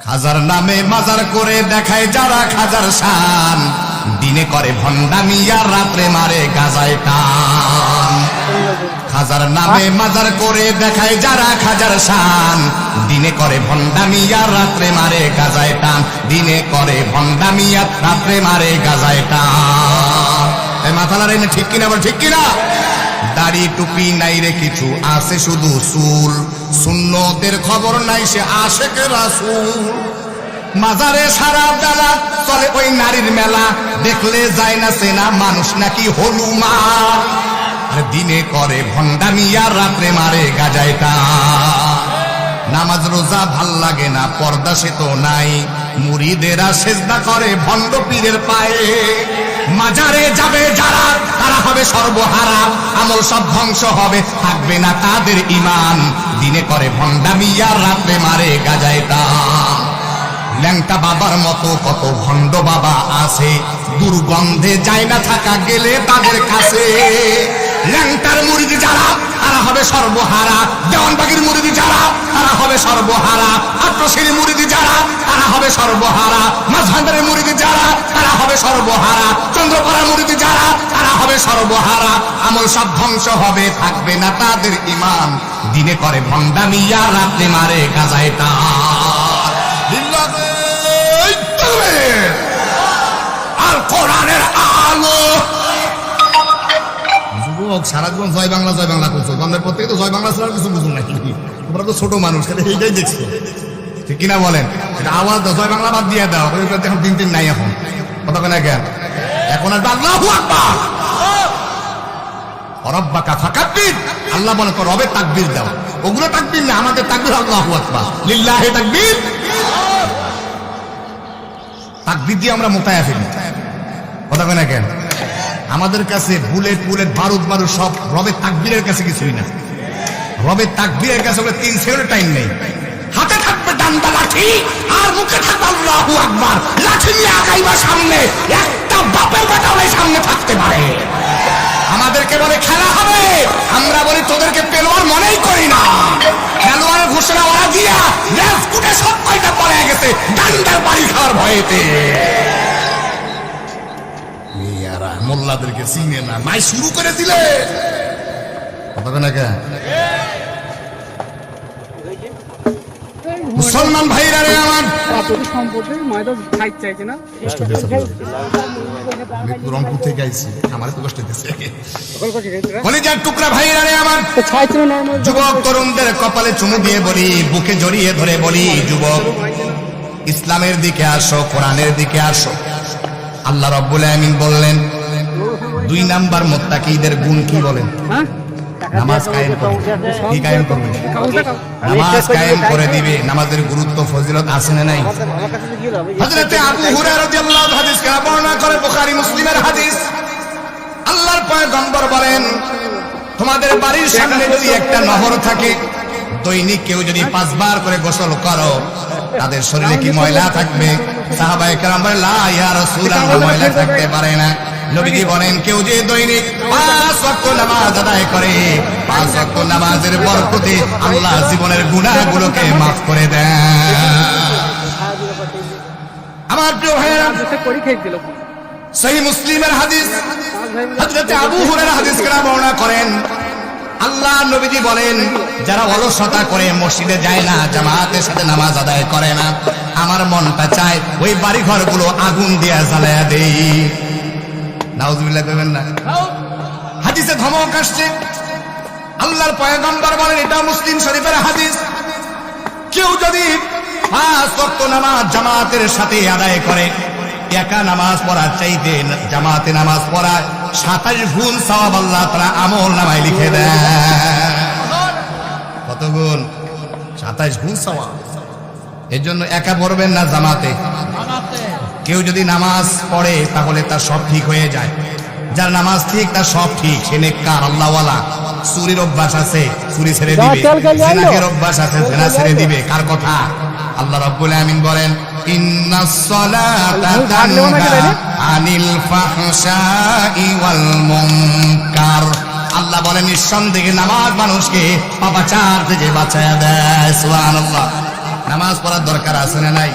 খাজার নামে মাজার করে দেখায় যারা খাজার শান, দিনে করে ভণ্ডামি আর রাত্রে মারে গাজায় টান। খাজার নামে মাজার করে দেখায় যারা খাজার শান, দিনে করে ভণ্ডামি আর রাত্রে মারে গাজায় টান। দিনে করে ভণ্ডামি আর রাত্রে মারে গাজায় টান। এই মাথা লড়াই না, ঠিক কিনা? বল ঠিক কিনা? দাড়ি টুপি নাই রে কিছু, আছে শুধু চুল। সুন্নতের খবর নাই, সে আশেক রাসূল। মাজারে সারা বেলা চলে ওই নারীর মেলা, দেখলে যায় না চেনা মানুষ নাকি হলুমা। আর দিনে করে ভণ্ডামি আর রাত্রে মারে গাজায় টান। নামাজ রোজা ভাল লাগে না, পর্দা সে তো নাই। মুরিদেরা সেজদা করে ভণ্ড পীরের পায়ে। মাজারে যাবে যারা তারা হবে সর্বহারা, আমল সব ধ্বংস হবে, থাকবে না তাদের ঈমান। দিনে করে ভণ্ডামি আর রাত্রে মারে গাজায় টান। ল্যাংটা বাবার মতো কত ভণ্ড বাবা আছে, দুর্গন্ধে যায় না থাকা গেলে তাদের কাছে। ল্যাংটার মুরিদ যারা তারা হবে সর্বহারা, দেওয়ানবাগির মুরিদ যারা তারা হবে সর্বহারা, আট্রসির মুরিদ যারা তারা হবে সর্বহারা, মাঝভান্ডারের মুরিদ যারা তারা হবে সর্বহারা, চন্দ্রপাড়ার মুরিদ যারা তারা হবে সর্বহারা। আমল সব ধ্বংস হবে, থাকবে না তাদের ঈমান। দিনে করে ভণ্ডামি আর রাত্রে মারে গাজায় টান। আর কোরআনের আলো। যুবক সারা জীবন জয় বাংলা জয় বাংলা করছো, তোমাদের প্রত্যেকে তো জয় বাংলা ছাড়া কিছু বুঝুন নাকি? তোমরা তো ছোট মানুষ, এইটাই দেখছো, ঠিক কিনা বলেন? এটা আওয়াজ দাও, জয় বাংলা বাদ দিয়ে দাও। এখন দিন নাই, এখন কথা কেনা জ্ঞান। এখন আর আল্লাহু আকবার, রব্বাকা ফাকাব্বির। আল্লাহ বলে রবে তাকবীর দাও। ওগুলো তাকবীর না, আমাদের তাকবীর আল্লাহু আকবার, লিল্লাহি তাকবীর। তাকবীর দিয়ে আমরা মোতায়া ফেলি, কথা কেনা কেন? আমাদের কাছে বুলেট বুলেট বারুদ বারুদ সব রবের তাকবীরের কাছে কিছুই না। রবের তাকবীরের কাছে 3 সেকেন্ড টাইম নেই। হাতে থাকবে ডান্ডা লাঠি আর মুখে থাকবে আল্লাহু আকবার। লাঠি নিয়ে আগাইবা সামনে, একটা বাপের বেটাও এই সামনে থাকতে পারে। আমাদেরকে বলে খেলা হবে, আমরা বলি তোদেরকে পেলোয়ার মনেই করি না। খেলোয়াড়ের ঘোষণা ওরা দিয়া লেজ কুটে সব কয়টা পড়ে গেছে ডান্ডার বাড়ি খাওয়ার ভয়েতে। মোল্লাদেরকে চিনে না, মাই শুরু করে দিলে মুসলমান ভাইরা রে আমার। রংপুর থেকে আইছি, আমার তো কষ্ট দিচ্ছে। কলিজার টুকরা ভাইরা রে আমার, যুবক তরুণদের কপালে চুমু দিয়ে বলি, বুকে জড়িয়ে ধরে বলি, যুবক ইসলামের দিকে আসো, কোরআনের দিকে আসো। আল্লাহ রাব্বুল আমিন বললেন 2 নাম্বার মুত্তাকিদের গুণ কি বলেন? নামাজ কায়েম করবে। কি কায়েম করবে? নামাজ কায়েম করে দিবে। নামাজের গুরুত্ব ফজিলত আছে না নাই? হযরত আবু হুরায়রা রাদিয়াল্লাহু আনহু হাদিসকে বর্ণনা করে, বুখারী মুসলিমের হাদিস। আল্লাহর পয়গম্বর বলেন, তোমাদের বাড়ির সামনে যদি একটা নহর থাকে, দৈনিক কেউ যদি 5 বার করে গোসল করো, তাদের শরীরে কি ময়লা থাকবে? সাহাবায়ে কেরাম বলেন, লা ইয়া রাসূলুল্লাহ, ময়লা থাকতে পারে না। নবীজি বলেন, কেউ যে দৈনিক 5 ওয়াক্ত নামাজ আদায় করে, 5 ওয়াক্ত নামাজের বরকতে আল্লাহ জীবনের গুনাহগুলোকে মাফ করে দেন। আমার প্রিয় ভাইরা, সহিহ মুসলিমের হাদিস, হযরত আবু হুরায়রা হাদিস কেরা বর্ণনা করেন, আল্লাহ নবীজি বলেন, যারা অলসতা করে মসজিদে যায় না, জামাতের সাথে নামাজ আদায় করে না, আমার মনটা চায় ওই বাড়ি ঘরগুলো আগুন দিয়ে জ্বালায়া দেই। নাউজুবিল্লাহ কইবেন না? হাদিসে ধমক আসছে। আল্লাহর পয়গম্বর বলেন, এটা মুসলিম শরীফের হাদিস, কেউ যদি 5 ওয়াক্ত নামাজ জামাতের সাথে আদায় করে, একা নামাজ পড়ার চাইতে জামাতে নামাজ পড়া 27 গুণ সওয়াব আল্লাহ তাআলা আমল নামায় লিখে দেন। কত গুণ? 27 গুণ সওয়াব। এর জন্য একা পড়বেন না, জামাতে। কেউ যদি নামাজ পড়ে তাহলে তার সব ঠিক হয়ে যায়। যার নামাজ ঠিক, তার সব ঠিক, সে নেককার, আল্লাহওয়ালা। চুরির অভ্যাস আছে, চুরি ছেড়ে দিবে। জিনার অভ্যাস আছে, জিনা ছেড়ে দিবে। কার কথা? আল্লাহ রাব্বুল আমিন বলেন, ইন্নাস সালাতা তানহা আনিল ফাহশাই ওয়াল মুনকার। আল্লাহ বলেন, নিঃসন্দেহে নামাজ মানুষকে পাপাচার থেকে বাঁচায় দেয়। সুবহানাল্লাহ। নামাজ পড়ার দরকার আছে না নাই?